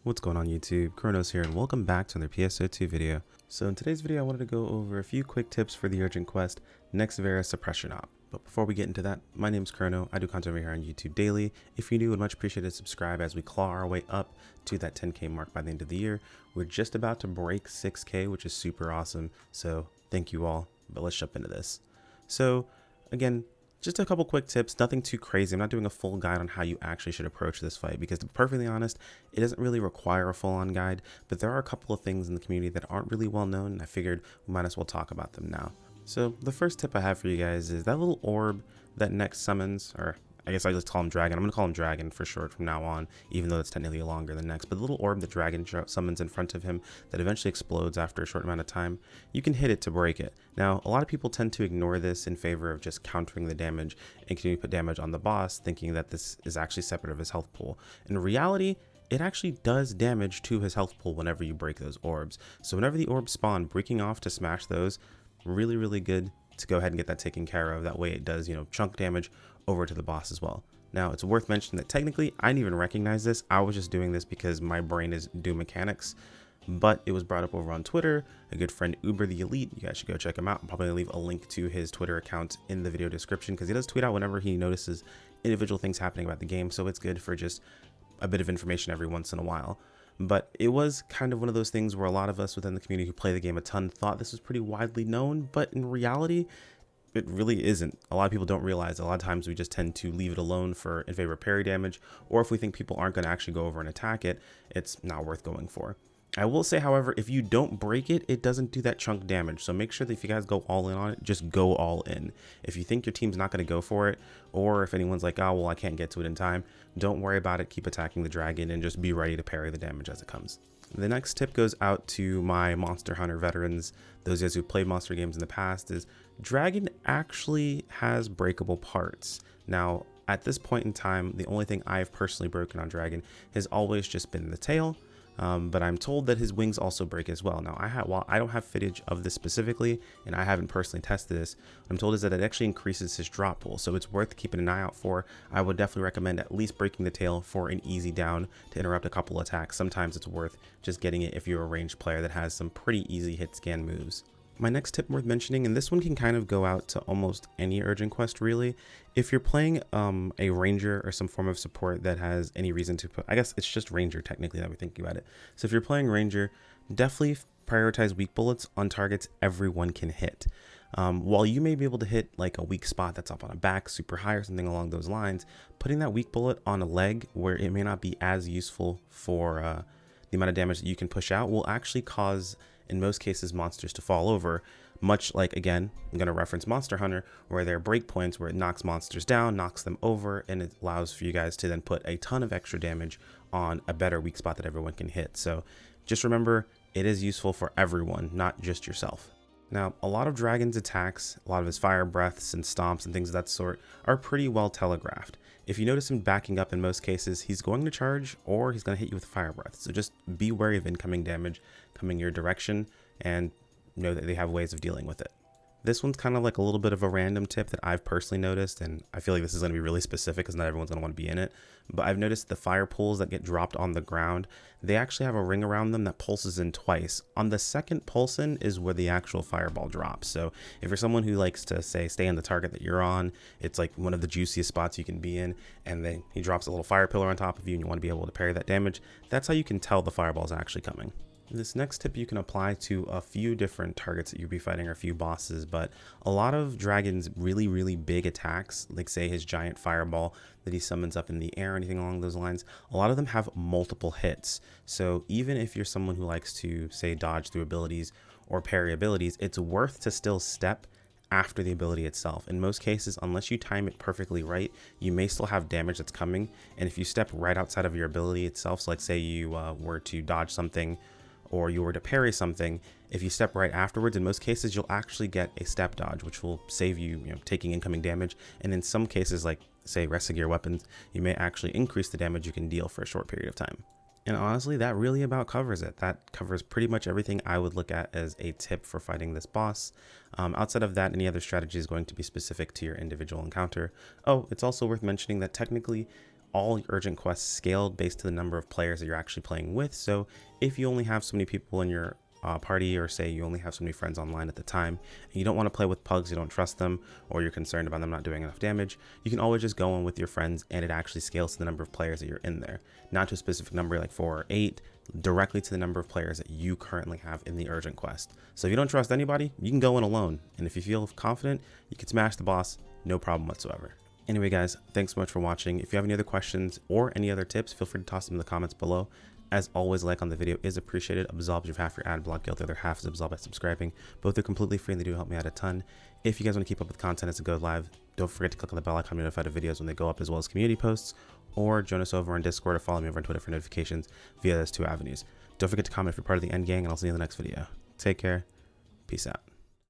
What's going on YouTube? Kronos here and welcome back to another PSO2 video. So in today's video I wanted to go over a few quick tips for the urgent quest next Vera Suppression op. But before we get into that, my name's Chrono. I do content over here on YouTube daily. If you're new, I'd much appreciate it, subscribe as we claw our way up to that 10k mark by the end of the year. We're just about to break 6k, which is super awesome. So thank you all, but let's jump into this. So again, just a couple quick tips, nothing too crazy. I'm not doing a full guide on how you actually should approach this fight because to be perfectly honest, it doesn't really require a full-on guide, but there are a couple of things in the community that aren't really well known and I figured we might as well talk about them now. So the first tip I have for you guys is that little orb that next summons, or I guess I just call him Dragon. I'm going to call him Dragon for short from now on, even though it's technically longer than next. But the little orb that Dragon summons in front of him that eventually explodes after a short amount of time, you can hit it to break it. Now, a lot of people tend to ignore this in favor of just countering the damage and continue to put damage on the boss, thinking that this is actually separate of his health pool. In reality, it actually does damage to his health pool whenever you break those orbs. So whenever the orbs spawn, breaking off to smash those, really good to go ahead and get that taken care of. That way it does, chunk damage over to the boss as well. Now, it's worth mentioning that technically I didn't even recognize this. I was just doing this because my brain is Doom mechanics, but it was brought up over on Twitter. A good friend, Uber the Elite, you guys should go check him out. I'll probably leave a link to his Twitter account in the video description because he does tweet out whenever he notices individual things happening about the game. So it's good for just a bit of information every once in a while. But it was kind of one of those things where a lot of us within the community who play the game a ton thought this was pretty widely known, but in reality, it really isn't. A lot of people don't realize a lot of times we just tend to leave it alone in favor of parry damage, or if we think people aren't going to actually go over and attack it, it's not worth going for. I will say, however, if you don't break it, it doesn't do that chunk damage. So make sure that if you guys go all in on it, just go all in. If you think your team's not going to go for it, or if anyone's like, oh, well, I can't get to it in time, don't worry about it. Keep attacking the dragon and just be ready to parry the damage as it comes. The next tip goes out to my Monster Hunter veterans, those guys who played monster games in the past, is Dragon actually has breakable parts. Now, at this point in time, the only thing I've personally broken on Dragon has always just been the tail. But I'm told that his wings also break as well. Now, while I don't have footage of this specifically, and I haven't personally tested this, what I'm told is that it actually increases his drop pool, so it's worth keeping an eye out for. I would definitely recommend at least breaking the tail for an easy down to interrupt a couple attacks. Sometimes it's worth just getting it if you're a ranged player that has some pretty easy hit scan moves. My next tip worth mentioning, and this one can kind of go out to almost any urgent quest really. If you're playing a ranger or some form of support that has any reason to put, I guess it's just ranger technically that we're thinking about it. So if you're playing ranger, definitely prioritize weak bullets on targets everyone can hit. While you may be able to hit like a weak spot that's up on a back super high or something along those lines, putting that weak bullet on a leg where it may not be as useful for the amount of damage that you can push out will actually cause, in most cases, monsters to fall over, much like, again, I'm going to reference Monster Hunter, where there are breakpoints where it knocks monsters down, knocks them over, and it allows for you guys to then put a ton of extra damage on a better weak spot that everyone can hit. So just remember, it is useful for everyone, not just yourself. Now, a lot of Dragon's attacks, a lot of his fire breaths and stomps and things of that sort are pretty well telegraphed. If you notice him backing up in most cases, he's going to charge or he's going to hit you with fire breath. So just be wary of incoming damage coming your direction and know that they have ways of dealing with it. This one's kind of like a little bit of a random tip that I've personally noticed, and I feel like this is going to be really specific because not everyone's going to want to be in it, but I've noticed the fire pools that get dropped on the ground, they actually have a ring around them that pulses in twice. On the second pulse in is where the actual fireball drops. So if you're someone who likes to stay on the target that you're on, it's like one of the juiciest spots you can be in, and then he drops a little fire pillar on top of you and you want to be able to parry that damage. That's how you can tell the fireball is actually coming. This next tip you can apply to a few different targets that you'll be fighting or a few bosses, but a lot of Dragon's really big attacks, like say his giant fireball that he summons up in the air or anything along those lines, a lot of them have multiple hits. So even if you're someone who likes to say dodge through abilities or parry abilities, it's worth to still step after the ability itself. In most cases, unless you time it perfectly right, you may still have damage that's coming, and if you step right outside of your ability itself, so like say you were to dodge something or you were to parry something, if you step right afterwards, in most cases, you'll actually get a step dodge, which will save you, taking incoming damage. And in some cases, like say Rest Gear weapons, you may actually increase the damage you can deal for a short period of time. And honestly, that really about covers it. That covers pretty much everything I would look at as a tip for fighting this boss. Outside of that, any other strategy is going to be specific to your individual encounter. Oh, it's also worth mentioning that technically all urgent quests scaled based to the number of players that you're actually playing with. So if you only have so many people in your party, or say you only have so many friends online at the time and you don't want to play with pugs, you don't trust them, or you're concerned about them not doing enough damage, you can always just go in with your friends and it actually scales to the number of players that you're in there, not to a specific number like 4 or 8, directly to the number of players that you currently have in the urgent quest. So if you don't trust anybody, you can go in alone, and if you feel confident, you can smash the boss, no problem whatsoever. Anyway guys, thanks so much for watching. If you have any other questions or any other tips, feel free to toss them in the comments below. As always, like on the video is appreciated. Absolves you half your ad block guild, the other half is absolved by subscribing. Both are completely free and they do help me out a ton. If you guys want to keep up with content as it goes live, don't forget to click on the bell icon to be notified of videos when they go up, as well as community posts, or join us over on Discord or follow me over on Twitter for notifications via those 2 avenues. Don't forget to comment if you're part of the end gang, and I'll see you in the next video. Take care. Peace out.